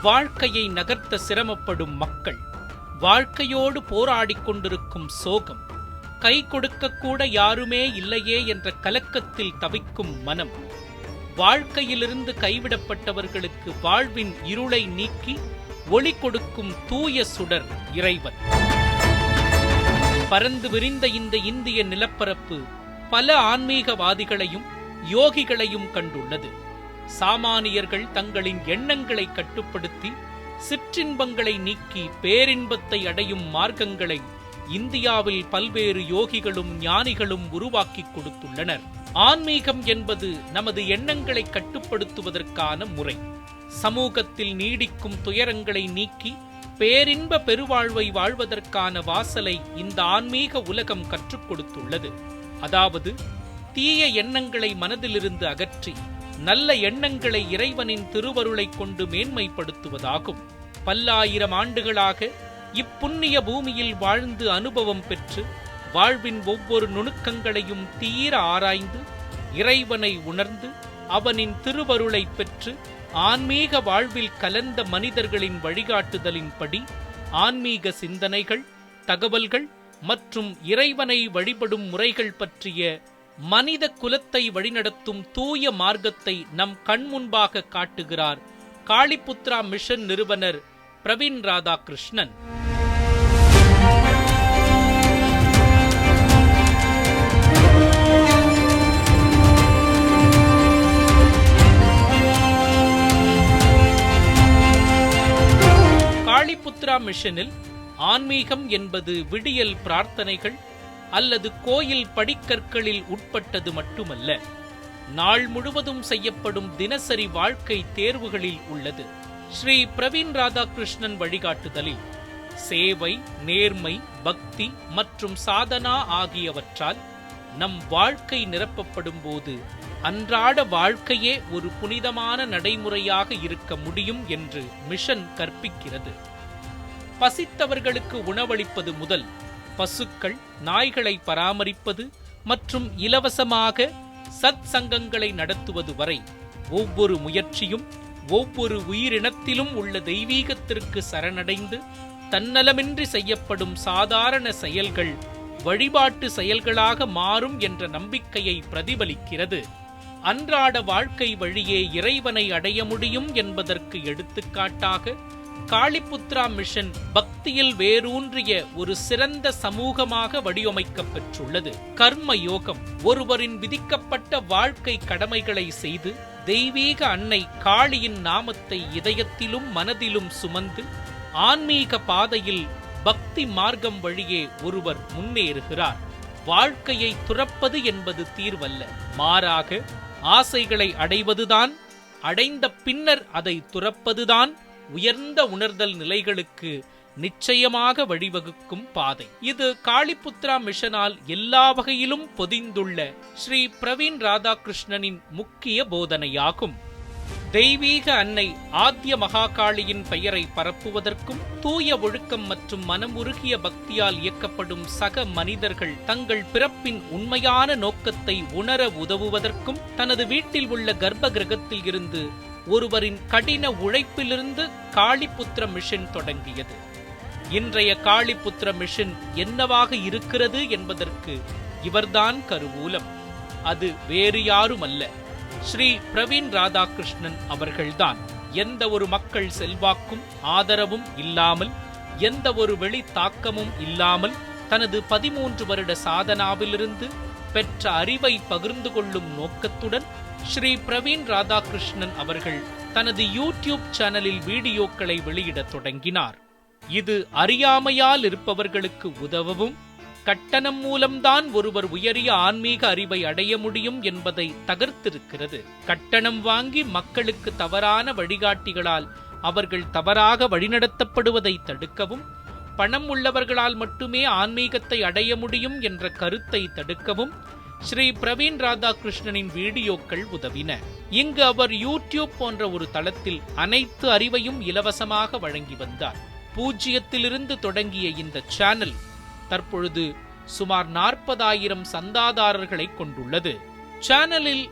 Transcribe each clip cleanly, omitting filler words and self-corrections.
வாழ்க்கையை நகர்த்த சிரமப்படும் மக்கள், வாழ்க்கையோடு போராடிக் கொண்டிருக்கும் சோகம், கை கொடுக்கக்கூட யாருமே இல்லையே என்ற கலக்கத்தில் தவிக்கும் மனம், வாழ்க்கையிலிருந்து கைவிடப்பட்டவர்களுக்கு வாழ்வின் இருளை நீக்கி ஒளி கொடுக்கும் தூய சுடர் இறைவன். பரந்து விரிந்த இந்த இந்திய நிலப்பரப்பு பல ஆன்மீகவாதிகளையும் யோகிகளையும் கண்டுள்ளது. சாமானியர்கள் தங்களின் எண்ணங்களை கட்டுப்படுத்தி சிற்றின்பங்களை நீக்கி பேரின்பத்தை அடையும் மார்க்கங்களை இந்தியாவில் பல்வேறு யோகிகளும் ஞானிகளும் உருவாக்கிக் கொடுத்துள்ளனர். ஆன்மீகம் என்பது நமது எண்ணங்களை கட்டுப்படுத்துவதற்கான முறை. சமூகத்தில் நீடிக்கும் துயரங்களை நீக்கி பேரின்ப பெருவாழ்வை வாழ்வதற்கான வாசலை இந்த ஆன்மீக உலகம் கற்றுக் கொடுத்துள்ளது. அதாவது, தீய எண்ணங்களை மனதிலிருந்து அகற்றி நல்ல எண்ணங்களை இறைவனின் திருவருளை கொண்டு மேன்மைப்படுத்துவதாகும். பல்லாயிரம் ஆண்டுகளாக இப்புண்ணிய பூமியில் வாழ்ந்து அனுபவம் பெற்று வாழ்வின் ஒவ்வொரு நுணுக்கங்களையும் தீர ஆராய்ந்து இறைவனை உணர்ந்து அவனின் திருவருளை பெற்று ஆன்மீக வாழ்வில் கலந்த மனிதர்களின் வழிகாட்டுதலின்படி ஆன்மீக சிந்தனைகள், தகவல்கள் மற்றும் இறைவனை வழிபடும் முறைகள் பற்றிய மனித குலத்தை வழிநடத்தும் தூய மார்க்கத்தை நம் கண்முன்பாக காட்டுகிறார் காளிபுத்ரா மிஷன் நிறுவனர் பிரவீன் ராதாகிருஷ்ணன். காளிபுத்ரா மிஷனில் ஆன்மீகம் என்பது விடியல் பிரார்த்தனைகள் அல்லது கோயில் படிக்கற்களில் உட்பட்டது மட்டுமல்ல, நாள் முழுவதும் செய்யப்படும் தினசரி வாழ்க்கை தேர்வுகளில் உள்ளது. ஸ்ரீ பிரவீன் ராதாகிருஷ்ணன் வழிகாட்டுதலில் சேவை, நேர்மை, பக்தி மற்றும் சாதனா ஆகியவற்றால் நம் வாழ்க்கை நிரப்பப்படும் போது அன்றாட வாழ்க்கையே ஒரு புனிதமான நடைமுறையாக இருக்க முடியும் என்று மிஷன் கற்பிக்கிறது. பசித்தவர்களுக்கு உணவளிப்பது முதல் பசுக்கள், நாய்களை பராமரிப்பது மற்றும் இலவசமாக சத் சங்கங்களை நடத்துவது வரை ஒவ்வொரு முயற்சியும் ஒவ்வொரு உயிரினத்திலும் உள்ள தெய்வீகத்திற்கு சரணடைந்து தன்னலமின்றி செய்யப்படும் சாதாரண செயல்கள் வழிபாட்டு செயல்களாக மாறும் என்ற நம்பிக்கையை பிரதிபலிக்கிறது. அன்றாட வாழ்க்கை வழியே இறைவனை அடைய முடியும் என்பதற்கு எடுத்துக்காட்டாக காளிபுத்ரா மிஷன் பக்தியில் வேரூன்றிய ஒரு சிறந்த சமூகமாக வடிவமைக்கப் பெற்றுள்ளது. கர்ம யோகம் ஒருவரின் விதிக்கப்பட்ட வாழ்க்கை கடமைகளை செய்து தெய்வீக அன்னை காளியின் நாமத்தை இதயத்திலும் மனதிலும் சுமந்து ஆன்மீக பாதையில் பக்தி மார்க்கம் வழியே ஒருவர் முன்னேறுகிறார். வாழ்க்கையை துறப்பது என்பது தீர்வல்ல, மாறாக ஆசைகளை அடைவதுதான், அடைந்த பின்னர் அதை துறப்பதுதான் உயர்ந்த உணர்தல் நிலைகளுக்கு நிச்சயமாக வழிவகுக்கும் பாதை. இது காளிபுத்ரா மிஷனால் எல்லா வகையிலும் பொதிந்துள்ள ஸ்ரீ பிரவீன் ராதாகிருஷ்ணனின் முக்கிய போதனையாகும். தெய்வீக அன்னை ஆத்ய மகாகாளியின் பெயரை பரப்புவதற்கும் தூய ஒழுக்கம் மற்றும் மனமுருகிய பக்தியால் இயக்கப்படும் சக மனிதர்கள் தங்கள் பிறப்பின் உண்மையான நோக்கத்தை உணர உதவுவதற்கும் தனது வீட்டில் உள்ள கர்ப்ப கிரகத்தில் இருந்து ஒருவரின் கடின உழைப்பிலிருந்து காளிபுத்ர மிஷன் தொடங்கியது. இன்றைய காளிபுத்ர மிஷன் என்னவாக இருக்கிறது என்பதற்கு இவர்தான் கருவூலம். அது வேறு யாருமல்ல, ஸ்ரீ பிரவீன் ராதாகிருஷ்ணன் அவர்கள்தான். எந்த ஒரு மக்கள் செல்வாக்கும் ஆதரவும் இல்லாமல், எந்த ஒரு வெளி தாக்கமும் இல்லாமல் தனது 13 வருட சாதனாவிலிருந்து பெற்ற அறிவை பகிர்ந்து கொள்ளும் நோக்கத்துடன் ஸ்ரீ பிரவீன் ராதாகிருஷ்ணன் அவர்கள் தனது யூடியூப் சேனலில் வீடியோக்களை வெளியிடத் தொடங்கினார். இது அறியாமையால் இருப்பவர்களுக்கு உதவவும், கட்டணம் மூலம்தான் ஒருவர் உயரிய ஆன்மீக அறிவை அடைய முடியும் என்பதை தகர்த்திருக்கிறது. கட்டணம் வாங்கி மக்களுக்கு தவறான வழிகாட்டிகளால் அவர்கள் தவறாக வழிநடத்தப்படுவதை தடுக்கவும், பணம் உள்ளவர்களால் மட்டுமே ஆன்மீகத்தை அடைய முடியும் என்ற கருத்தை தடுக்கவும் ஸ்ரீ பிரவீன் ராதாகிருஷ்ணனின் வீடியோக்கள் உதவின. இங்கு அவர் யூடியூப் போன்ற ஒரு தளத்தில் அனைத்து அறிவையும் இலவசமாக வழங்கி வந்தார். பூஜ்ஜியத்திலிருந்து தொடங்கிய இந்த சேனல் தற்பொழுது சுமார் 40,000 சந்தாதாரர்களை கொண்டுள்ளது. சேனலில்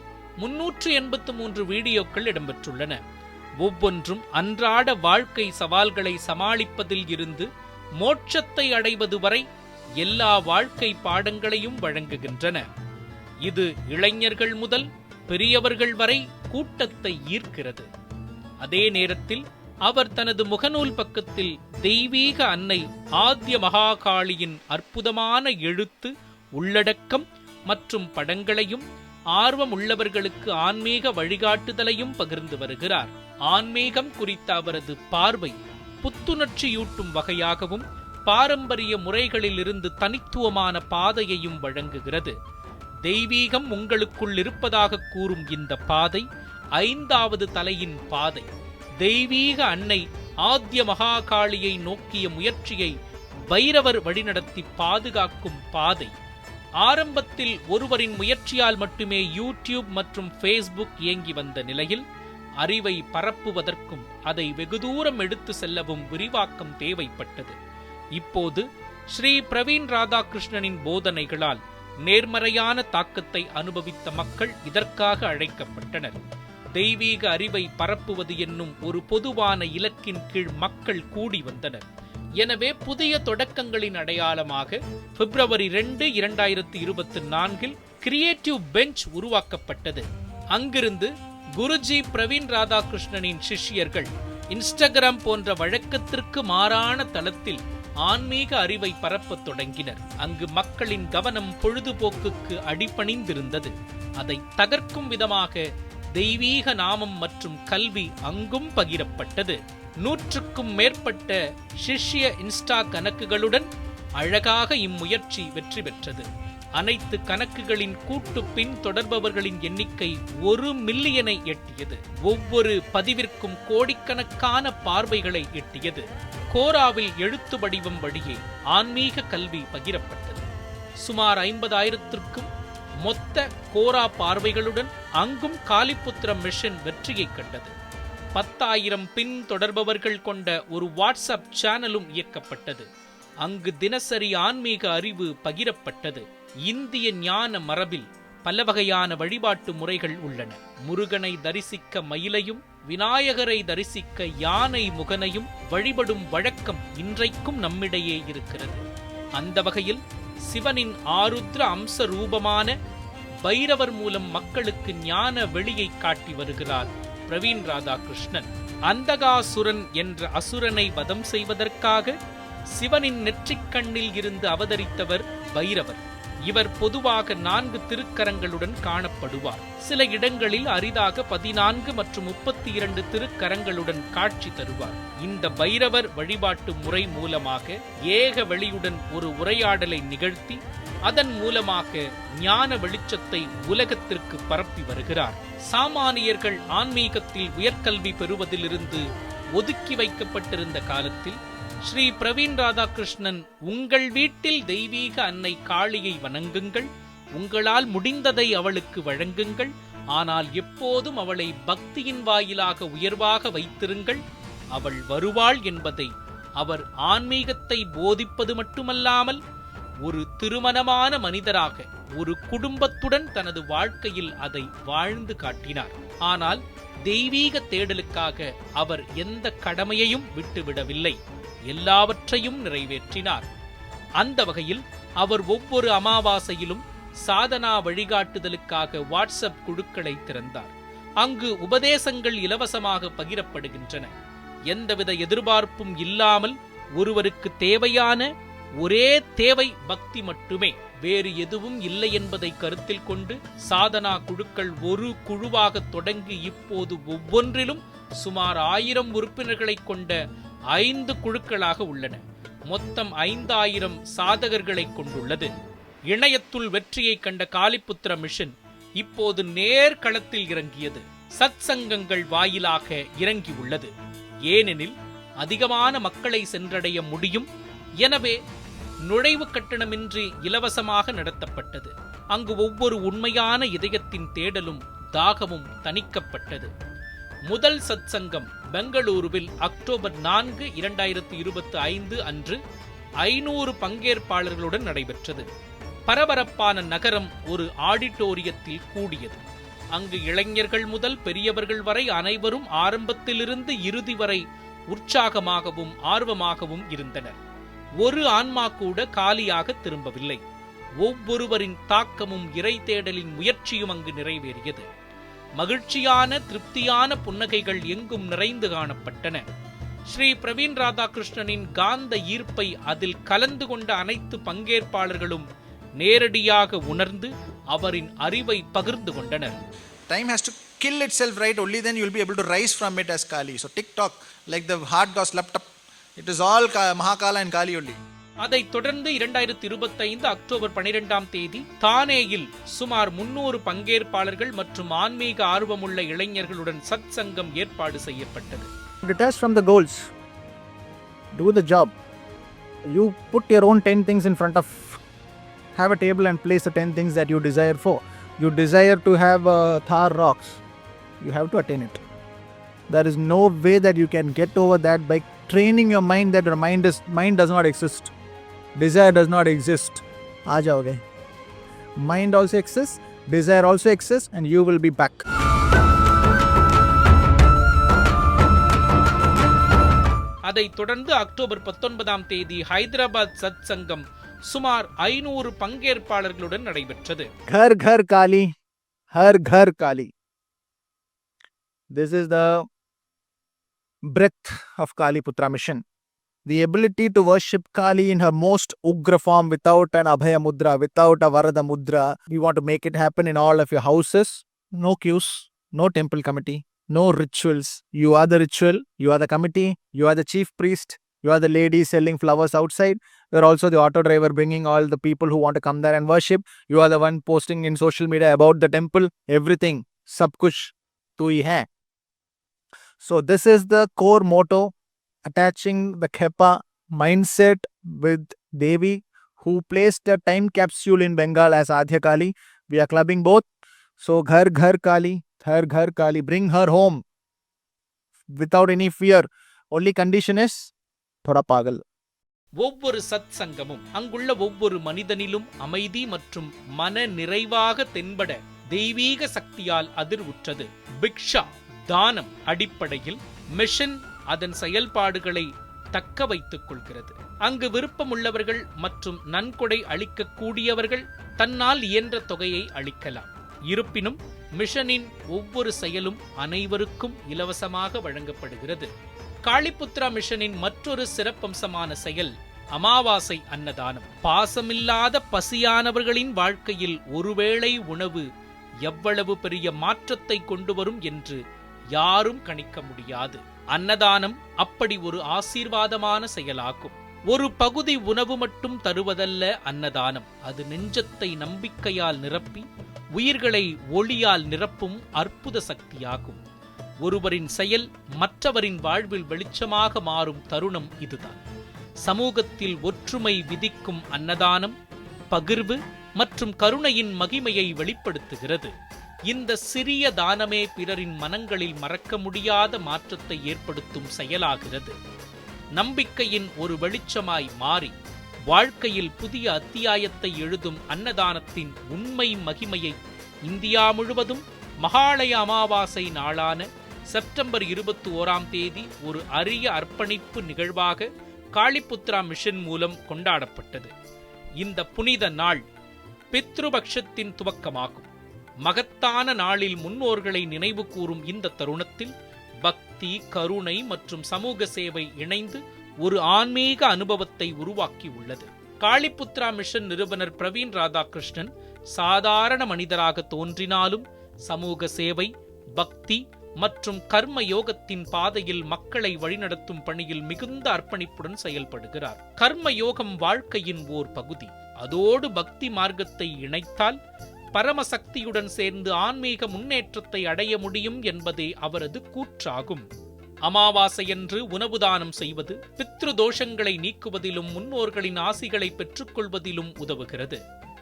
383 வீடியோக்கள் இடம்பெற்றுள்ளன. ஒவ்வொன்றும் அன்றாட வாழ்க்கை சவால்களை சமாளிப்பதில் இருந்து மோட்சத்தை அடைவது வரை எல்லா வாழ்க்கை பாடங்களையும் வழங்குகின்றன. இது இளைஞர்கள் முதல் பெரியவர்கள் வரை கூட்டத்தை ஈர்க்கிறது. அதே நேரத்தில் அவர் தனது முகநூல் பக்கத்தில் தெய்வீக அன்னை ஆத்ய மகாகாளியின் அற்புதமான எழுத்து, உள்ளடக்கம் மற்றும் படங்களையும் ஆர்வம் உள்ளவர்களுக்கு ஆன்மீக வழிகாட்டுதலையும் பகிர்ந்து வருகிறார். ஆன்மீகம் குறித்த அவரது பார்வை புத்துணர்ச்சியூட்டும் வகையாகவும் பாரம்பரிய முறைகளிலிருந்து தனித்துவமான பாதையையும் வழங்குகிறது. தெய்வீகம் உங்களுக்குள் இருப்பதாக கூறும் இந்த பாதை 5வது தலையின் பாதை. தெய்வீக அன்னை ஆத்ய மகாகாளியை நோக்கிய முயற்சியை பைரவர் வழிநடத்தி பாதுகாக்கும் பாதை. ஆரம்பத்தில் ஒருவரின் முயற்சியால் மட்டுமே யூடியூப் மற்றும் ஃபேஸ்புக் இயங்கி வந்த நிலையில் அறிவை பரப்புவதற்கும் அதை வெகு தூரம் எடுத்து செல்லவும் விரிவாக்கம் தேவைப்பட்டது. இப்போது ஸ்ரீ பிரவீன் ராதாகிருஷ்ணனின் போதனைகளால் நேர்மறையான தாக்கத்தை அனுபவித்த மக்கள் இதற்காக அழைக்கப்பட்டனர். தெய்வீக அறிவை பரப்புவது என்னும் ஒரு பொதுவான இலக்கின் கீழ் மக்கள் கூடி வந்தனர். எனவே புதிய தொடக்கங்களின் அடையாளமாக பிப்ரவரி 2, 2024 கிரியேட்டிவ் பெஞ்ச் உருவாக்கப்பட்டது. அங்கிருந்து குருஜி பிரவீன் ராதாகிருஷ்ணனின் சிஷ்யர்கள் இன்ஸ்டாகிராம் போன்ற வழக்கத்திற்கு மாறான தளத்தில் ஆன்மீக அறிவை பரப்பத் தொடங்கினர். அங்கு மக்களின் கவனம் பொழுதுபோக்குக்கு அடிபணிந்திருந்தது. அதை தகர்க்கும் விதமாக தெய்வீக நாமம் மற்றும் கல்வி அங்கும் பகிரப்பட்டது. 100க்கும் மேற்பட்ட சிஷ்ய இன்ஸ்டா கணக்குகளுடன் அழகாக இம்முயற்சி வெற்றி பெற்றது. அனைத்து கணக்குகளின் கூட்டு பின் தொடர்பவர்களின் எண்ணிக்கை 1 மில்லியனை எட்டியது. ஒவ்வொரு பதிவிற்கும் கோடிக்கணக்கான பார்வைகளை எட்டியது. கோராவில் எழுத்து வடிவம் வழியே ஆன்மீக கல்வி பகிரப்பட்டது. சுமார் 50,000க்கும் மொத்த கோரா பார்வைகளுடன் அங்கும் காலிபுத்திரம் மிஷன் வெற்றியை கண்டது. 10,000 பின் தொடர்பவர்கள் கொண்ட ஒரு வாட்ஸ்அப் சேனலும் இயக்கப்பட்டது. அங்கு தினசரி ஆன்மீக அறிவு பகிரப்பட்டது. இந்திய ஞான மரபில் பல வகையான வழிபாட்டு முறைகள் உள்ளன. முருகனை தரிசிக்க மயிலையும், விநாயகரை தரிசிக்க யானை முகனையும் வழிபடும் வழக்கம் இன்றைக்கும் நம்மிடையே இருக்கிறது. அந்த வகையில் சிவனின் ஆருத்ர அம்ச ரூபமான பைரவர் மூலம் மக்களுக்கு ஞான வெளியை காட்டி வருகிறார் பிரவீன் ராதாகிருஷ்ணன். அந்தகாசுரன் என்ற அசுரனை வதம் செய்வதற்காக சிவனின் நெற்றிக்கண்ணில் இருந்து அவதரித்தவர் பைரவர். இவர் பொதுவாக 4 திருக்கரங்களுடன் காணப்படுவார். சில இடங்களில் அரிதாக 14 மற்றும் 32 திருக்கரங்களுடன் காட்சி தருவார். இந்த பைரவர் வழிபாட்டு முறை மூலமாக ஏக வெளியுடன் ஒரு உரையாடலை நிகழ்த்தி அதன் மூலமாக ஞான வெளிச்சத்தை உலகத்திற்கு பரப்பி வருகிறார். சாமானியர்கள் ஆன்மீகத்தில் உயர்கல்வி பெறுவதிலிருந்து ஒதுக்கி வைக்கப்பட்டிருந்த காலத்தில் ஸ்ரீ பிரவீன் ராதாகிருஷ்ணன், உங்கள் வீட்டில் தெய்வீக அன்னை காளியை வணங்குங்கள், உங்களால் முடிந்ததை அவளுக்கு வழங்குங்கள், ஆனால் எப்போதும் அவளை பக்தியின் வாயிலாக உயர்வாக வைத்திருங்கள், அவள் வருவாள் என்பதை அவர் ஆன்மீகத்தை போதிப்பது மட்டுமல்லாமல் ஒரு திருமணமான மனிதராக ஒரு குடும்பத்துடன் தனது வாழ்க்கையில் அதை வாழ்ந்து காட்டினார். ஆனால் தெய்வீக தேடலுக்காக அவர் எந்த கடமையையும் விட்டுவிடவில்லை, எல்லாவற்றையும் நிறைவேற்றினார். அந்த வகையில் அவர் ஒவ்வொரு அமாவாசையிலும் சாதனா வழிகாட்டுதலுக்காக வாட்ஸ்அப் குழுக்களை திறந்தார். அங்கு உபதேசங்கள் இலவசமாக பகிரப்படுகின்றன. எந்தவித எதிர்பார்ப்பும் இல்லாமல் ஒருவருக்கு தேவையான ஒரே தேவை பக்தி மட்டுமே, வேறு எதுவும் இல்லை என்பதை கருத்தில் கொண்டு சாதனா குழுக்கள் ஒரு குழுவாக தொடங்கி இப்போது ஒவ்வொன்றிலும் சுமார் 1000 உறுப்பினர்களை கொண்ட 5 குழுக்களாக உள்ளன. மொத்தம் 5000 சாதகர்களை கொண்டுள்ளது. இணையத்துள் வெற்றியை கண்ட காலிபுத்திர மிஷன் இப்போது நேர்களத்தில் இறங்கியது. சத் சங்கங்கள் வாயிலாக இறங்கியுள்ளது. ஏனெனில் அதிகமான மக்களை சென்றடைய முடியும். எனவே நுழைவு கட்டணமின்றி இலவசமாக நடத்தப்பட்டது. அங்கு ஒவ்வொரு உண்மையான இதயத்தின் தேடலும் தாகமும் தணிக்கப்பட்டது. முதல் சத் சங்கம் பெங்களூருவில் அக்டோபர் 4, 2025 அன்று 500 பங்கேற்பாளர்களுடன் நடைபெற்றது. பரபரப்பான நகரம் ஒரு ஆடிட்டோரியத்தில் கூடியது. அங்கு இளைஞர்கள் முதல் பெரியவர்கள் வரை அனைவரும் ஆரம்பத்திலிருந்து இறுதி வரை உற்சாகமாகவும் ஆர்வமாகவும் இருந்தனர். ஒரு ஆன்மா கூட காலியாக திரும்பவில்லை. ஒவ்வொருவரின் தாக்கமும் இறை தேடலின் முயற்சியும் அங்கு நிறைவேறியது. மகிழ்ச்சியான திருப்தியான புன்னகைகள் எங்கும் நிறைந்து காணப்பட்டன. ஸ்ரீ பிரவீன் ராதாகிருஷ்ணனின் காந்த ஈர்ப்பை அதில் கலந்து கொண்ட அனைத்து பங்கேற்பாளர்களும் நேரடியாக உணர்ந்து அவரின் அறிவை பகிர்ந்து கொண்டனர். Time has to kill itself, right? Only then you will be able to rise from it as Kali. So TikTok, like the heart got slapped up. It is all Mahakala and Kali only. அதைத் தொடர்ந்து 2025 October 12ஆம் தேதி தானேயில் சுமார் 300 பங்கேற்பாளர்கள் மற்றும் ஆன்மீக ஆர்வமுள்ள இளைஞர்களுடன் சத் சங்கம் ஏற்பாடு செய்யப்பட்டது. Detach from the goals. Do the job. You put your own 10 things in front of. Have a table and place the 10 things that you desire for. You desire to have Thar rocks. You have to attain it. There is no way that you can get over that by training your mind that your mind does not exist. Desire does not exist. aa jaoge. Mind also exists, desire also exists, and you will be back. அதைத் தொடர்ந்து October 19ஆம் தேதி ஹைதராபாத் சத் சங்கம் சுமார் 500 பங்கேற்பாளர்களுடன் நடைபெற்றது. घर घर काली, हर घर काली. This is the breath of Kali Putra mission. The ability to worship Kali in her most ugra form without an Abhaya Mudra, without a Varada Mudra. We want to make it happen in all of your houses. No queues, no temple committee, no rituals. You are the ritual, you are the committee, you are the chief priest, you are the lady selling flowers outside. You are also the auto driver bringing all the people who want to come there and worship. You are the one posting in social media about the temple. Everything, sab kuch tu hi hai. So this is the core motto, attaching the Khepa mindset with Devi, who placed a time capsule in Bengal as Adhya Kali. We are clubbing both. So Ghar Ghar Kali, Har Ghar Kali, bring her home without any fear. Only condition is thoda pagal. ஒவ்வொரு சத் சங்கமும் அங்குள்ள ஒவ்வொரு மனிதனிலும் அமைதி மற்றும் மன நிறைவாக தென்பட தெய்வீக சக்தியால் அதிர்வுற்றது. பிக்ஷா தானம் அடிப்படையில் மிஷன் அதன் செயல்பாடுகளை தக்க வைத்துக் கொள்கிறது. அங்கு விருப்பமுள்ளவர்கள் மற்றும் நன்கொடை அளிக்கக்கூடியவர்கள் தன்னால் இயன்ற தொகையை அளிக்கலாம். இருப்பினும் மிஷனின் ஒவ்வொரு செயலும் அனைவருக்கும் இலவசமாக வழங்கப்படுகிறது. காளிபுத்ரா மிஷனின் மற்றொரு சிறப்பம்சமான செயல் அமாவாசை அன்னதானம். பாசமில்லாத பசியானவர்களின் வாழ்க்கையில் ஒருவேளை உணவு எவ்வளவு பெரிய மாற்றத்தை கொண்டு வரும் என்று யாரும் கணிக்க முடியாது. அன்னதானம் அப்படி ஒரு ஆசீர்வாதமான செயலாகும். ஒரு பகுதி உணவு மட்டும் தருவதல்ல அன்னதானம். அது நெஞ்சத்தை நம்பிக்கையால் நிரப்பி உயிர்களை ஒளியால் நிரப்பும் அற்புத சக்தியாகும். ஒருவரின் செயல் மற்றவரின் வாழ்வில் வெளிச்சமாக மாறும் தருணம் இதுதான். சமூகத்தில் ஒற்றுமை விதிக்கும் அன்னதானம் பகிர்வு மற்றும் கருணையின் மகிமையை வெளிப்படுத்துகிறது. இந்த சிறிய தானமே பிறரின் மனங்களில் மறக்க முடியாத மாற்றத்தை ஏற்படுத்தும் செயலாகிறது. நம்பிக்கையின் ஒரு வெளிச்சமாய் மாறி வாழ்க்கையில் புதிய அத்தியாயத்தை எழுதும் அன்னதானத்தின் உண்மை மகிமையை இந்தியா முழுவதும் மகாலய அமாவாசை நாளான செப்டம்பர் 21ஆம் தேதி ஒரு அரிய அர்ப்பணிப்பு நிகழ்வாக காளிபுத்ரா மிஷன் மூலம் கொண்டாடப்பட்டது. இந்த புனித நாள் பித்ருபக்ஷத்தின் துவக்கமாகும். மகத்தான நாளில் முன்னோர்களை நினைவு கூறும் இந்த தருணத்தில் பக்தி, கருணை மற்றும் சமூக சேவை இணைந்து ஒரு ஆன்மீக அனுபவத்தை உருவாக்கி உள்ளது. காளிபுத்ரா மிஷன் நிறுவனர் பிரவீன் ராதாகிருஷ்ணன் சாதாரண மனிதராக தோன்றினாலும் சமூக சேவை, பக்தி மற்றும் கர்ம யோகத்தின் பாதையில் மக்களை வழிநடத்தும் பணியில் மிகுந்த அர்ப்பணிப்புடன் செயல்படுகிறார். கர்ம யோகம் வாழ்க்கையின் ஓர் பகுதி. அதோடு பக்தி மார்க்கத்தை இணைத்தால் பரமசக்தியுடன் சேர்ந்து ஆன்மீக முன்னேற்றத்தை அடைய முடியும் என்பதே அவரது கூற்றாகும். அமாவாசையன்று உணவு தானம் செய்வது பித்ரு தோஷங்களை நீக்குவதிலும் முன்னோர்களின் ஆசிகளை பெற்றுக்கொள்வதிலும் உதவுகிறது.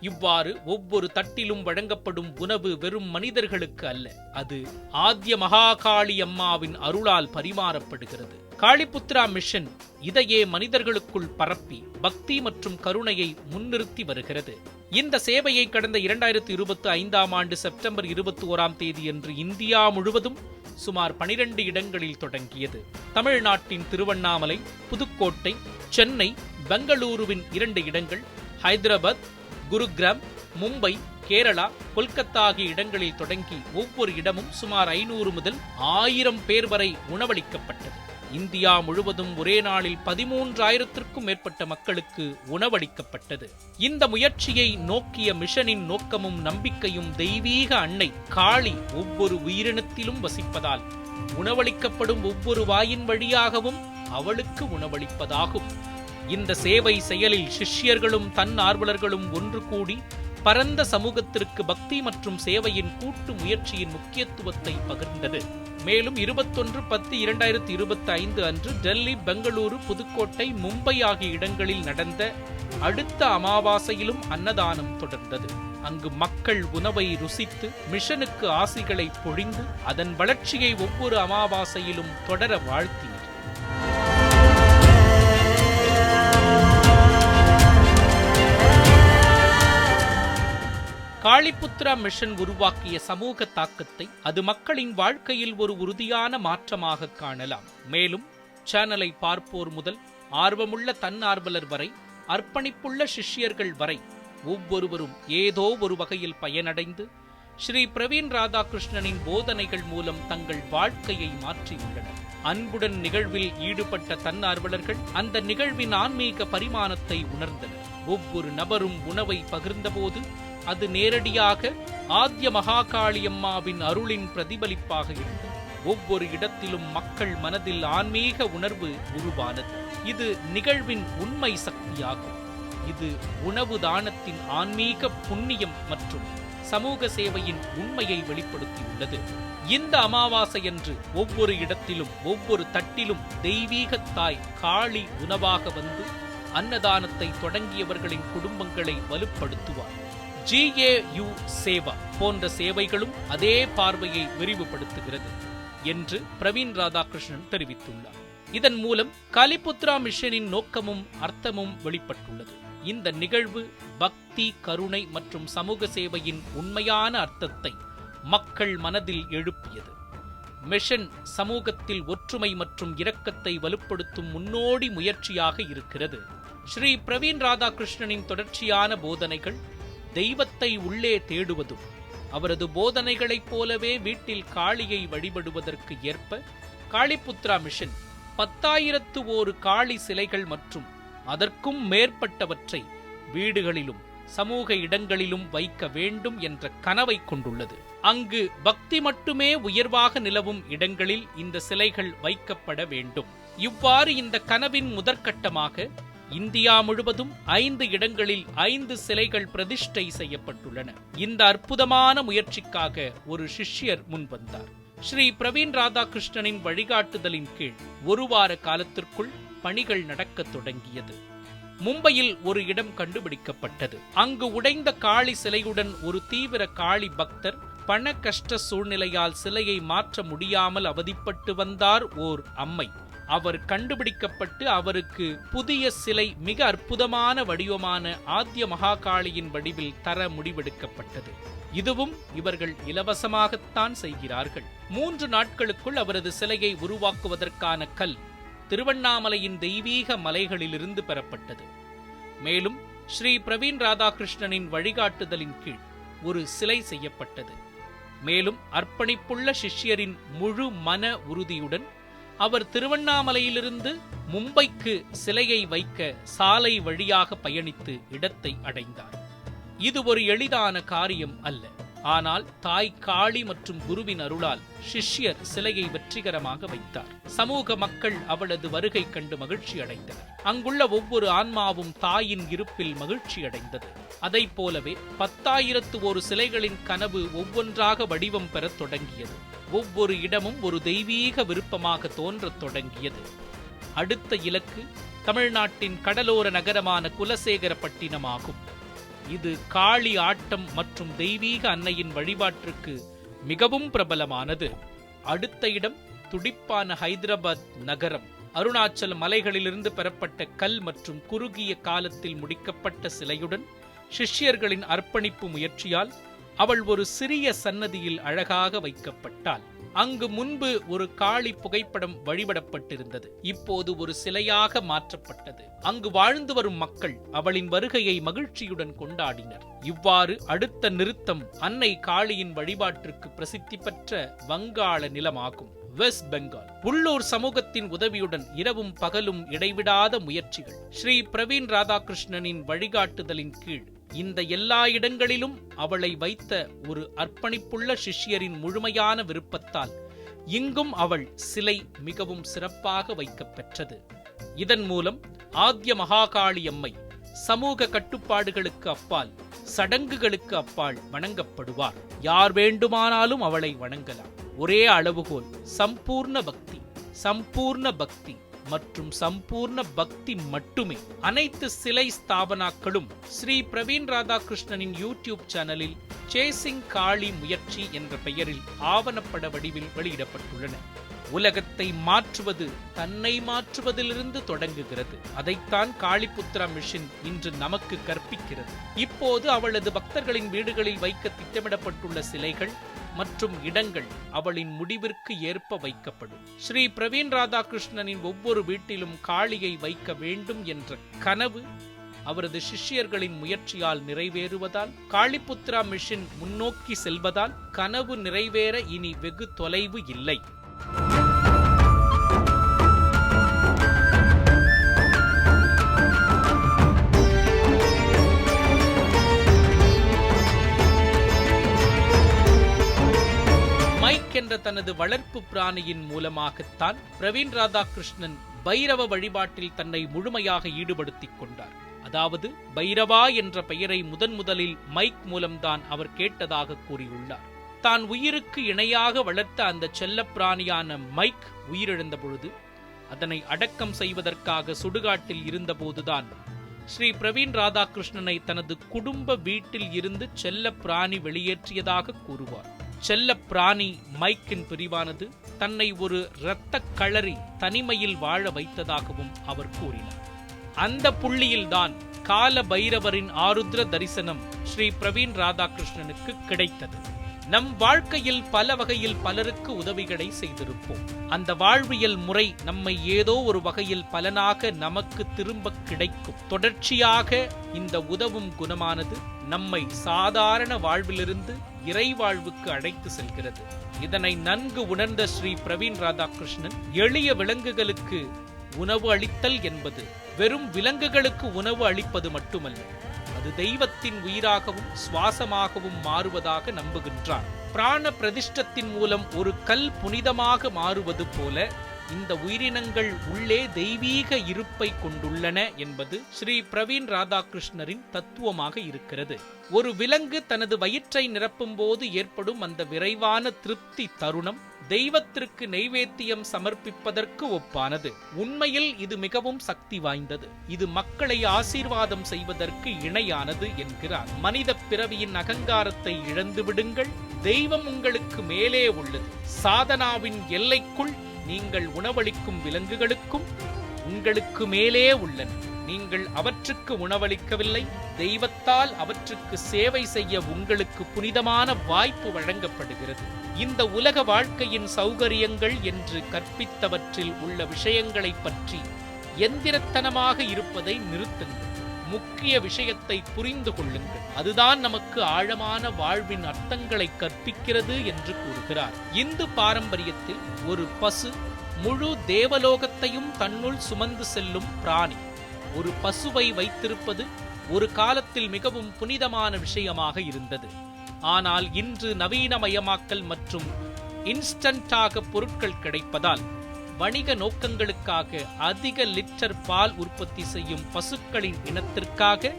இவ்வாறு ஒவ்வொரு தட்டிலும் வழங்கப்படும் உணவு வெறும் மனிதர்களுக்கு அல்ல, அது ஆத்ய மகாகாளி அம்மாவின் அருளால் பரிமாறப்படுகிறது. காளிபுத்ரா மிஷன் இதையே மனிதர்களுக்குள் பரப்பி பக்தி மற்றும் கருணையை முன்னிறுத்தி வருகிறது. இந்த சேவையை கடந்த 2025ஆம் ஆண்டு செப்டம்பர் 21ஆம் தேதியன்று இந்தியா முழுவதும் சுமார் 12 இடங்களில் தொடங்கியது. தமிழ்நாட்டின் திருவண்ணாமலை, புதுக்கோட்டை, சென்னை, பெங்களூருவின் 2 இடங்கள், ஹைதராபாத், குருகிராம், மும்பை, கேரளா, கொல்கத்தா ஆகிய இடங்களில் தொடங்கி ஒவ்வொரு இடமும் சுமார் 500 முதல் 1000 பேர் வரை உணவளிக்கப்பட்டது. இந்தியா முழுவதும் ஒரே நாளில் 13,000த்திற்கும் மேற்பட்ட மக்களுக்கு உணவளிக்கப்பட்டது. இந்த முயற்சியை நோக்கிய மிஷனின் நோக்கமும் நம்பிக்கையும் தெய்வீக அன்னை காளி ஒவ்வொரு உயிரினத்திலும் வசிப்பதால் உணவளிக்கப்படும் ஒவ்வொரு வாயின் வழியாகவும் அவளுக்கு உணவளிப்பதாகும். இந்த சேவை செயலில் சிஷ்யர்களும் தன்னார்வலர்களும் ஒன்று கூடி பரந்த சமூகத்திற்கு பக்தி மற்றும் சேவையின் கூட்டு முயற்சியின் முக்கியத்துவத்தை பகிர்ந்தது. மேலும் 21/10/2025 அன்று டெல்லி, பெங்களூரு, புதுக்கோட்டை, மும்பை ஆகிய இடங்களில் நடந்த அடுத்த அமாவாசையிலும் அன்னதானம் தொடர்ந்தது. அங்கு மக்கள் உணவை ருசித்து மிஷனுக்கு ஆசிகளை பொழிந்து அதன் வளர்ச்சியை ஒவ்வொரு அமாவாசையிலும் தொடர வாழ்த்தினர். காளிபுத்ரா மிஷன் உருவாக்கிய சமூக தாக்கத்தை அது மக்களின் வாழ்க்கையில் ஒரு உறுதியான மாற்றமாக காணலாம். மேலும் சேனலை பார்ப்போர் முதல் ஆர்வமுள்ள தன்னார்வலர் வரை, அர்ப்பணிப்புள்ள சிஷ்யர்கள் வரை ஒவ்வொருவரும் ஏதோ ஒரு வகையில் பயனடைந்து ஸ்ரீ பிரவீன் ராதாகிருஷ்ணனின் போதனைகள் மூலம் தங்கள் வாழ்க்கையை மாற்றியுள்ளனர். அன்புடன் நிகழ்வில் ஈடுபட்ட தன்னார்வலர்கள் அந்த நிகழ்வின் ஆன்மீக பரிமாணத்தை உணர்ந்தனர். ஒவ்வொரு நபரும் உணவை பகிர்ந்தபோது அது நேரடியாக ஆத்ய மகாகாளியம்மாவின் அருளின் பிரதிபலிப்பாக இருந்தது. ஒவ்வொரு இடத்திலும் மக்கள் மனதில் ஆன்மீக உணர்வு உருவானது. இது நிகழ்வின் உண்மை சக்தியாகும். இது உணவு தானத்தின் ஆன்மீக புண்ணியம் மற்றும் சமூக சேவையின் உண்மையை வெளிப்படுத்தியுள்ளது. இந்த அமாவாசையன்று ஒவ்வொரு இடத்திலும் ஒவ்வொரு தட்டிலும் தெய்வீக தாய் காளி உணவாக வந்து அன்னதானத்தை தொடங்கியவர்களின் குடும்பங்களை வலுப்படுத்துவார். GAU சேவா போன்ற சேவைகளும் அதே பார்வையை விரிவுபடுத்துகிறது என்று பிரவீன் ராதாகிருஷ்ணன் தெரிவித்துள்ளார். இதன் மூலம் காளிபுத்ரா மிஷனின் நோக்கமும் அர்த்தமும் வெளிப்பட்டுள்ளது. இந்த நிகழ்வு பக்தி, கருணை மற்றும் சமூக சேவையின் உண்மையான அர்த்தத்தை மக்கள் மனதில் எழுப்பியது. மிஷன் சமூகத்தில் ஒற்றுமை மற்றும் இரக்கத்தை வலுப்படுத்தும் முன்னோடி முயற்சியாக இருக்கிறது. ஸ்ரீ பிரவீன் ராதாகிருஷ்ணனின் தொடர்ச்சியான போதனைகள் தெய்வத்தை உள்ளே தேடுவதும் அவரது போதனைகளைப் போலவே வீட்டில் காளியை வழிபடுவதற்கு ஏற்ப காளிபுத்ரா மிஷன் 10,001 காளி சிலைகள் மற்றும் அதற்கும் மேற்பட்டவற்றை வீடுகளிலும் சமூக இடங்களிலும் வைக்க வேண்டும் என்ற கனவை கொண்டுள்ளது. அங்கு பக்தி மட்டுமே உயர்வாக நிலவும் இடங்களில் இந்த சிலைகள் வைக்கப்பட வேண்டும். இவ்வாறு இந்த கனவின் முதற்கட்டமாக இந்தியா முழுவதும் 5 இடங்களில் 5 சிலைகள் பிரதிஷ்டை செய்யப்பட்டுள்ளன. இந்த அற்புதமான முயற்சிக்காக ஒரு சிஷ்யர் முன்வந்தார். ஸ்ரீ பிரவீன் ராதாகிருஷ்ணனின் வழிகாட்டுதலின் கீழ் 1 வார காலத்திற்குள் பணிகள் நடக்கத் தொடங்கியது. மும்பையில் ஒரு இடம் கண்டுபிடிக்கப்பட்டது. அங்கு உடைந்த காளி சிலையுடன் ஒரு தீவிர காளி பக்தர் பண கஷ்ட சூழ்நிலையால் சிலையை மாற்ற முடியாமல் அவதிப்பட்டு வந்தார். ஓர் அம்மை. அவர் கண்டுபிடிக்கப்பட்டு அவருக்கு புதிய சிலை மிக அற்புதமான வடிவமான ஆத்ய மகாகாளியின் வடிவில் தர முடிவெடுக்கப்பட்டது. இதுவும் இவர்கள் இலவசமாகத்தான் செய்கிறார்கள். 3 நாட்களுக்குள் அவரது சிலையை உருவாக்குவதற்கான கல் திருவண்ணாமலையின் தெய்வீக மலைகளிலிருந்து பெறப்பட்டது. மேலும் ஸ்ரீ பிரவீன் ராதாகிருஷ்ணனின் வழிகாட்டுதலின் கீழ் ஒரு சிலை செய்யப்பட்டது. மேலும் அர்ப்பணிப்புள்ள சிஷ்யரின் முழு மன உறுதியுடன் அவர் திருவண்ணாமலையிலிருந்து மும்பைக்கு சிலையை வைக்க சாலை வழியாக பயணித்து இடத்தை அடைந்தார். இது ஒரு எளிதான காரியம் அல்ல. ஆனால் தாய் காளி மற்றும் குருவின் அருளால் சிஷ்யர் சிலையை வெற்றிகரமாக வைத்தார். சமூக மக்கள் அவளது வருகை கண்டு மகிழ்ச்சி அடைந்தனர். அங்குள்ள ஒவ்வொரு ஆன்மாவும் தாயின் இருப்பில் மகிழ்ச்சி அடைந்தது. அதைப் போலவே 10,001 சிலைகளின் கனவு ஒவ்வொன்றாக வடிவம் பெறத் தொடங்கியது. ஒவ்வொரு இடமும் ஒரு தெய்வீக விருப்பமாக தோன்றத் தொடங்கியது. அடுத்த இலக்கு தமிழ்நாட்டின் கடலோர நகரமான குலசேகரப்பட்டினம் ஆகும். இது காளி ஆட்டம் மற்றும் தெய்வீக அன்னையின் வழிபாட்டிற்கு மிகவும் பிரபலமானது. அடுத்த இடம் துடிப்பான ஹைதராபாத் நகரம். அருணாச்சல மலைகளிலிருந்து பெறப்பட்ட கல் மற்றும் குறுகிய காலத்தில் முடிக்கப்பட்ட சிலையுடன் சிஷ்யர்களின் அர்ப்பணிப்பு முயற்சியால் அவள் ஒரு சிறிய சன்னதியில் அழகாக வைக்கப்பட்டாள். அங்கு முன்பு ஒரு காளி புகைப்படம் வழிபடப்பட்டிருந்தது. இப்போது ஒரு சிலையாக மாற்றப்பட்டது. அங்கு வாழ்ந்து வரும் மக்கள் அவளின் வருகையை மகிழ்ச்சியுடன் கொண்டாடினர். இவ்வாறு அடுத்த நிறுத்தம் அன்னை காளியின் வழிபாட்டிற்கு பிரசித்தி பெற்ற வங்காள நிலமாகும், வெஸ்ட் பெங்கால். உள்ளூர் சமூகத்தின் உதவியுடன் இரவும் பகலும் இடைவிடாத முயற்சிகள். ஸ்ரீ பிரவீன் ராதாகிருஷ்ணனின் வழிகாட்டுதலின் கீழ் இந்த எல்லா இடங்களிலும் அவளை வைத்த ஒரு அர்ப்பணிப்புள்ள சிஷ்யரின் முழுமையான விருப்பத்தால் இங்கும் அவள் சிலை மிகவும் சிறப்பாக வைக்கப்பெற்றது. இதன் மூலம் ஆத்ய மகாகாளி அம்மை சமூக கட்டுப்பாடுகளுக்கு அப்பால், சடங்குகளுக்கு அப்பால் வணங்கப்படுவார். யார் வேண்டுமானாலும் அவளை வணங்கலாம். ஒரே அளவுகோல் சம்பூர்ண பக்தி, சம்பூர்ண பக்தி மற்றும் சம்பூர்ண பக்தி மட்டுமே. அனைத்து சிலை ஸ்தாபனாக்களும் ஸ்ரீ பிரவீன் ராதாகிருஷ்ணனின் யூடியூப் சேனலில் சேசிங் காளி முயற்சி என்ற பெயரில் ஆவணப்பட வடிவில் வெளியிடப்பட்டுள்ளன. உலகத்தை மாற்றுவது தன்னை மாற்றுவதிலிருந்து தொடங்குகிறது. அதைத்தான் காளிபுத்ரா மிஷன் இன்று நமக்கு கற்பிக்கிறது. இப்போது அவளது பக்தர்களின் வீடுகளில் வைக்க திட்டமிடப்பட்டுள்ள சிலைகள் மற்றும் இடங்கள் அவளின் முடிவிற்கு ஏற்ப வைக்கப்படும். ஸ்ரீ பிரவீன் ராதாகிருஷ்ணனின் ஒவ்வொரு வீட்டிலும் காளியை வைக்க வேண்டும் என்ற கனவு அவரது சிஷ்யர்களின் முயற்சியால் நிறைவேறுவதால், காளிபுத்ரா மிஷன் முன்னோக்கி செல்வதால் கனவு நிறைவேற இனி வெகு தொலைவு இல்லை. மைக் என்ற தனது வளர்ப்பு பிராணியின் மூலமாகத்தான் பிரவீன் ராதாகிருஷ்ணன் பைரவ வழிபாட்டில் தன்னை முழுமையாக ஈடுபடுத்திக் கொண்டார். அதாவது பைரவா என்ற பெயரை முதலில் மைக் மூலம்தான் அவர் கேட்டதாக கூறியுள்ளார். தான் உயிருக்கு இணையாக வளர்த்த அந்த செல்ல பிராணியான மைக் உயிரிழந்த பொழுது அதனை அடக்கம் செய்வதற்காக சுடுகாட்டில் இருந்தபோதுதான் ஸ்ரீ பிரவீன் ராதாகிருஷ்ணனை தனது குடும்ப வீட்டில் இருந்து செல்ல பிராணி வெளியேற்றியதாக கூறுவார். செல்ல பிராணி மைக்கின் பிரிவானது தன்னை ஒரு இரத்த களரி தனிமையில் வாழ வைத்ததாகவும் அவர் கூறினார். அந்த புள்ளியில்தான் கால பைரவரின் ஆருத்ர தரிசனம் ஸ்ரீ பிரவீன் ராதாகிருஷ்ணனுக்கு கிடைத்தது. நம் வாழ்க்கையில் பல வகையில் பலருக்கு உதவிகளை செய்திருப்போம். அந்த வாழ்வியல் முறை நம்மை ஏதோ ஒரு வகையில் பலனாக நமக்கு திரும்ப கிடைக்கும். தொடர்ச்சியாக இந்த உதவும் குணமானது நம்மை சாதாரண வாழ்விலிருந்து இறை வாழ்வுக்கு அழைத்து செல்கிறது. இதனை நன்கு உணர்ந்த ஸ்ரீ பிரவீன் ராதாகிருஷ்ணன் எளிய விலங்குகளுக்கு உணவு அளித்தல் என்பது வெறும் விலங்குகளுக்கு உணவு அளிப்பது மட்டுமல்ல, அது தெய்வத்தின் உயிராகவும் சுவாசமாகவும் மாறுவதாக நம்புகின்றார். பிராண பிரதிஷ்டத்தின் மூலம் ஒரு கல் புனிதமாக மாறுவது போல இந்த உயிரினங்கள் உள்ளே தெய்வீக இருப்பை கொண்டுள்ளன என்பது ஸ்ரீ பிரவீன் ராதாகிருஷ்ணரின் தத்துவமாக இருக்கிறது. ஒரு விலங்கு தனது வயிற்றை நிரப்பும் போது ஏற்படும் அந்த விரைவான திருப்தி தருணம் தெய்வத்திற்கு நெய்வேத்தியம் சமர்ப்பிப்பதற்கு ஒப்பானது. உண்மையில் இது மிகவும் சக்தி வாய்ந்தது. இது மக்களை ஆசீர்வாதம் செய்வதற்கு இணையானது என்கிறார். மனித பிறவியின் அகங்காரத்தை இழந்து விடுங்கள். தெய்வம் உங்களுக்கு மேலே உள்ளது. சாதனாவின் எல்லைக்குள் நீங்கள் உணவளிக்கும் விலங்குகளுக்கும் உங்களுக்கு மேலே உள்ளன. நீங்கள் அவற்றுக்கு உணவளிக்கவில்லை, தெய்வத்தால் அவற்றுக்கு சேவை செய்ய உங்களுக்கு புனிதமான வாய்ப்பு வழங்கப்படுகிறது. இந்த உலக வாழ்க்கையின் சௌகரியங்கள் என்று கற்பித்தவற்றில் உள்ள விஷயங்களை பற்றி எந்திரத்தனமாக இருப்பதை நிறுத்துங்கள். முக்கிய விஷயத்தை புரிந்து கொள்ளுங்கள். அதுதான் நமக்கு ஆழமான வாழ்வின் அர்த்தங்களை கற்பிக்கிறது என்று கூறுகிறார். இந்து பாரம்பரியத்தில் ஒரு பசு முழு தேவலோகத்தையும் தன்னுள் சுமந்து செல்லும் பிராணி. ஒரு பசுவை வைத்திருப்பது ஒரு காலத்தில் மிகவும் புனிதமான விஷயமாக இருந்தது. ஆனால் இன்று நவீனமயமாக்கல் மற்றும் இன்ஸ்டன்டாக பொருட்கள் கிடைப்பதால் வணிக நோக்கங்களுக்காக அதிக லிட்டர் பால் உற்பத்தி செய்யும் பசுக்களின் இனத்திற்காக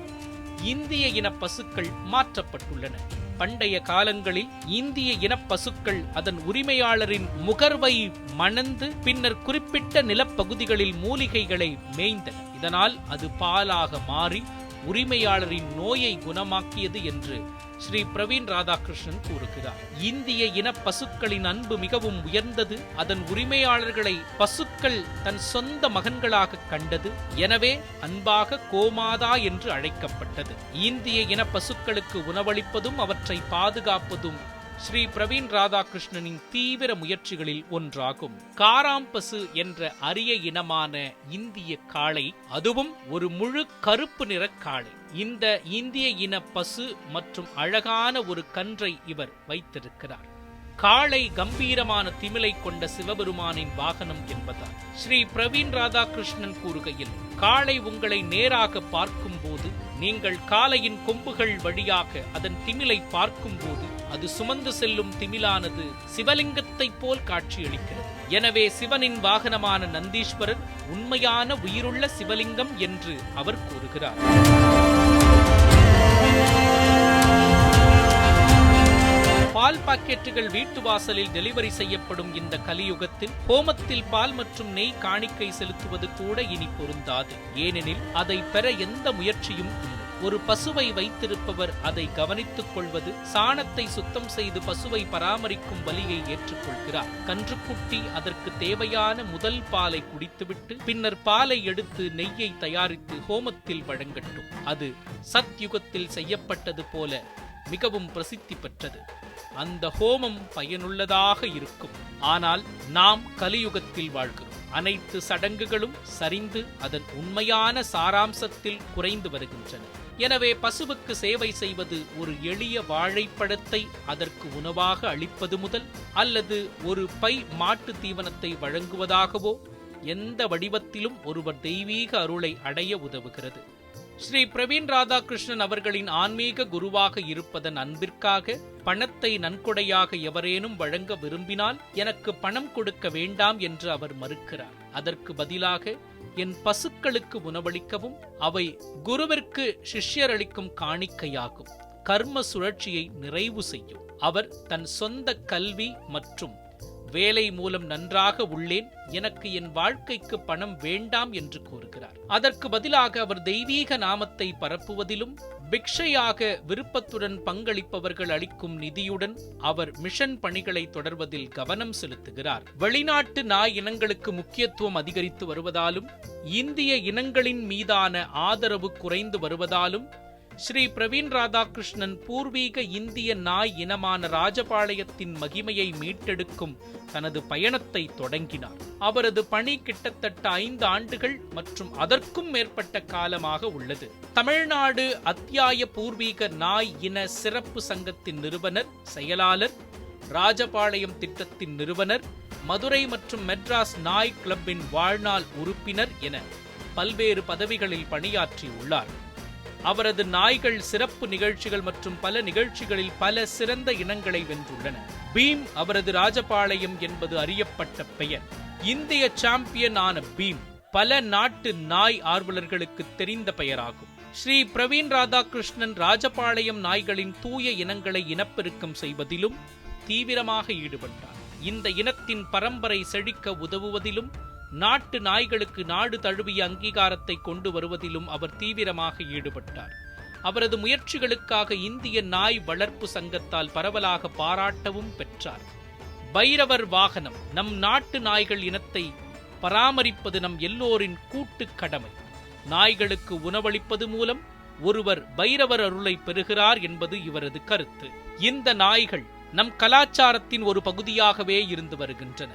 இந்திய இன பசுக்கள் மாற்றப்பட்டுள்ளன. பண்டைய காலங்களில் இந்திய இன பசுக்கள் அதன் உரிமையாளரின் முகர்வை மணந்து பின்னர் குறிப்பிட்ட நிலப்பகுதிகளில் மூலிகைகளை மேய்ந்தன. இதனால் அது பாலாக மாறி உரிமையாளரின் நோயை குணமாக்கியது என்று ஸ்ரீ பிரவீன் ராதாகிருஷ்ணன் கூறுகிறார். இந்திய இன பசுக்களின் அன்பு மிகவும் உயர்ந்தது. அதன் உரிமையாளர்களை பசுக்கள் தன் சொந்த மகன்களாக கண்டது. எனவே அன்பாக கோமாதா என்று அழைக்கப்பட்டது. இந்திய இன பசுக்களுக்கு உணவளிப்பதும் அவற்றை பாதுகாப்பதும் ஸ்ரீ பிரவீன் ராதாகிருஷ்ணனின் தீவிர முயற்சிகளில் ஒன்றாகும். காராம்பசு என்ற அரிய இனமான இந்திய காளை, அதுவும் ஒரு முழு கருப்பு நிற காளை. இந்த இந்திய இன பசு மற்றும் அழகான ஒரு கன்றை இவர் வைத்திருக்கிறார். காளை கம்பீரமான திமிலை கொண்ட சிவபெருமானின் வாகனம் என்பதால் ஸ்ரீ பிரவீன் ராதாகிருஷ்ணன் கூறுகையில், காளை உங்களை நேராக பார்க்கும் போது, நீங்கள் காளையின் கொம்புகள் வழியாக அதன் திமிலை பார்க்கும் போது, அது சுமந்து செல்லும் திமிலானது சிவலிங்கத்தைப் போல் காட்சியளிக்கிறது. எனவே சிவனின் வாகனமான நந்தீஸ்வரர் உண்மையான உயிருள்ள சிவலிங்கம் என்று அவர் கூறுகிறார். பால் பாக்கெட்டுகள் வீட்டு வாசலில் டெலிவரி செய்யப்படும் இந்த கலியுகத்தில் ஹோமத்தில் பால் மற்றும் நெய் காணிக்கை செலுத்துவது கூட இனி பொருந்தாது. ஏனெனில் அதை பெற எந்த முயற்சியும் இல்லை. ஒரு பசுவை வைத்திருப்பவர் அதை கவனித்துக் கொள்வது, சாணத்தை சுத்தம் செய்து பசுவை பராமரிக்கும் வலியை ஏற்றுக்கொள்கிறார். கன்றுக்குட்டி அதற்கு தேவையான முதல் பாலை குடித்துவிட்டு பின்னர் பாலை எடுத்து நெய்யை தயாரித்து ஹோமத்தில் வழங்கட்டும். அது சத்யுகத்தில் செய்யப்பட்டது போல மிகவும் பிரசித்தி பெற்றது. அந்த ஹோமம் பயனுள்ளதாக இருக்கும். ஆனால் நாம் கலியுகத்தில் வாழ்கிறோம். அனைத்து சடங்குகளும் சரிந்து அதன் உண்மையான சாராம்சத்தில் குறைந்து வருகின்றன. எனவே பசுவுக்கு சேவை செய்வது ஒரு எளிய வாழைப்பழத்தை அதற்கு உணவாக அளிப்பது முதல், அல்லது ஒரு பை மாட்டு தீவனத்தை வழங்குவதாகவோ எந்த வடிவத்திலும் ஒருவர் தெய்வீக அருளை அடைய உதவுகிறது. ஸ்ரீ பிரவீன் ராதாகிருஷ்ணன் அவர்களின் ஆன்மீக குருவாக இருப்பதன் அன்பிற்காக பணத்தை நன்கொடையாக எவரேனும் வழங்க விரும்பினால் எனக்கு பணம் கொடுக்க வேண்டாம் என்று அவர் மறுக்கிறார். அதற்கு பதிலாக என் பசுக்களுக்கு உணவளிக்கவும் அவை குருவிற்கு சிஷ்யர் அளிக்கும் காணிக்கையாகும். கர்ம சுழற்சியை நிறைவு செய்யும். அவர் தன் சொந்த கல்வி மற்றும் வேலை மூலம் நன்றாக உள்ளேன், எனக்கு என் வாழ்க்கைக்கு பணம் வேண்டாம் என்று கூறுகிறார். அதற்கு பதிலாக அவர் தெய்வீக நாமத்தை பரப்புவதிலும் பிக்ஷையாக விருப்பத்துடன் பங்களிப்பவர்கள் அளிக்கும் நிதியுடன் அவர் மிஷன் பணிகளை தொடர்வதில் கவனம் செலுத்துகிறார். வெளிநாட்டு நாய் இனங்களுக்கு முக்கியத்துவம் அதிகரித்து வருவதாலும் இந்திய இனங்களின் மீதான ஆதரவு குறைந்து வருவதாலும் ஸ்ரீ பிரவீன் ராதாகிருஷ்ணன் பூர்வீக இந்திய நாய் இனமான ராஜபாளையத்தின் மகிமையை மீட்டெடுக்கும் தனது பயணத்தை தொடங்கினார். அவரது பணி கிட்டத்தட்ட 5 ஆண்டுகள் மற்றும் அதற்கும் மேற்பட்ட காலமாக உள்ளது. தமிழ்நாடு அத்தியாய பூர்வீக நாய் இன சிறப்பு சங்கத்தின் நிறுவனர், செயலாளர், ராஜபாளையம் திட்டத்தின் நிறுவனர், மதுரை மற்றும் மெட்ராஸ் நாய் கிளப்பின் வாழ்நாள் உறுப்பினர் என பல்வேறு பதவிகளில் பணியாற்றியுள்ளார். அவரது நாய்கள் சிறப்பு நிகழ்ச்சிகள் மற்றும் பல நிகழ்ச்சிகளில் பல சிறந்த இனங்களை வென்றுள்ளன. பீம் அவரது ராஜபாளையம் என்பது அறியப்பட்ட பெயர். இந்திய சாம்பியன் ஆன பீம் பல நாட்டு நாய் ஆர்வலர்களுக்கு தெரிந்த பெயராகும். ஸ்ரீ பிரவீன் ராதாகிருஷ்ணன் ராஜபாளையம் நாய்களின் தூய இனங்களை இனப்பெருக்கம் செய்வதிலும் தீவிரமாக ஈடுபட்டார். இந்த இனத்தின் பரம்பரை செழிக்க உதவுவதிலும் நாட்டு நாய்களுக்கு நாடு தழுவிய அங்கீகாரத்தை கொண்டு வருவதிலும் அவர் தீவிரமாக ஈடுபட்டார். அவரது முயற்சிகளுக்காக இந்திய நாய் வளர்ப்பு சங்கத்தால் பரவலாக பாராட்டவும் பெற்றார். பைரவர் வாகனம். நம் நாட்டு நாய்கள் இனத்தை பராமரிப்பது நம் எல்லோரின் கூட்டு கடமை. நாய்களுக்கு உணவளிப்பது மூலம் ஒருவர் பைரவர் அருளை பெறுகிறார் என்பது இவரது கருத்து. இந்த நாய்கள் நம் கலாச்சாரத்தின் ஒரு பகுதியாகவே இருந்து வருகின்றன.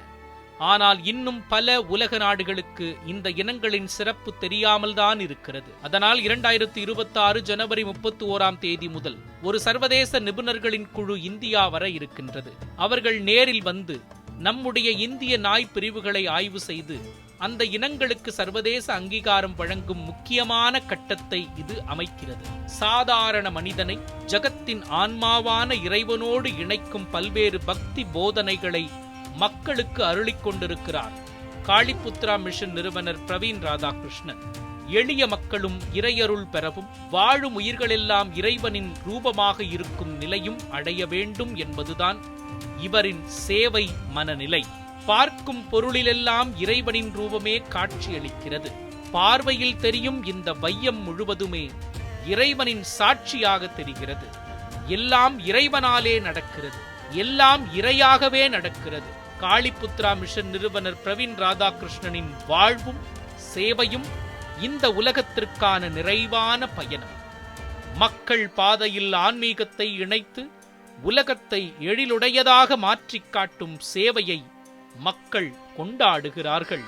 ஆனால் இன்னும் பல உலக நாடுகளுக்கு இந்த இனங்களின் சிறப்பு தெரியாமல்தான் இருக்கிறது. அதனால் 2026 ஜனவரி 31 முதல் ஒரு சர்வதேச நிபுணர்களின் குழு இந்தியா வர இருக்கின்றது. அவர்கள் நேரில் வந்து நம்முடைய இந்திய நாய் பிரிவுகளை ஆய்வு செய்து அந்த இனங்களுக்கு சர்வதேச அங்கீகாரம் வழங்கும் முக்கியமான கட்டத்தை இது அமைக்கிறது. சாதாரண மனிதனை ஜகத்தின் ஆன்மாவான இறைவனோடு இணைக்கும் பல்வேறு பக்தி போதனைகளை மக்களுக்கு அருளிக் கொண்டிருக்கிறார் காளிபுத்ரா மிஷன் நிறுவனர் பிரவீன் ராதாகிருஷ்ணன். எளிய மக்களும் இறையருள் பெறவும் வாழும் உயிர்களெல்லாம் இறைவனின் ரூபமாக இருக்கும் நிலையும் அடைய வேண்டும் என்பதுதான் இவரின் சேவை மனநிலை. பார்க்கும் பொருளிலெல்லாம் இறைவனின் ரூபமே காட்சியளிக்கிறது. பார்வையில் தெரியும் இந்த வையம் முழுவதுமே இறைவனின் சாட்சியாக தெரிகிறது. எல்லாம் இறைவனாலே நடக்கிறது, எல்லாம் இறையாகவே நடக்கிறது. காளிபுத்ரா மிஷன் நிறுவனர் பிரவீன் ராதாகிருஷ்ணனின் வாழ்வும் சேவையும் இந்த உலகத்திற்கான நிறைவான பயணம். மக்கள் பாதையில் ஆன்மீகத்தை இணைத்து உலகத்தை எழிலுடையதாக மாற்றிக் காட்டும் சேவையை மக்கள் கொண்டாடுகிறார்கள்.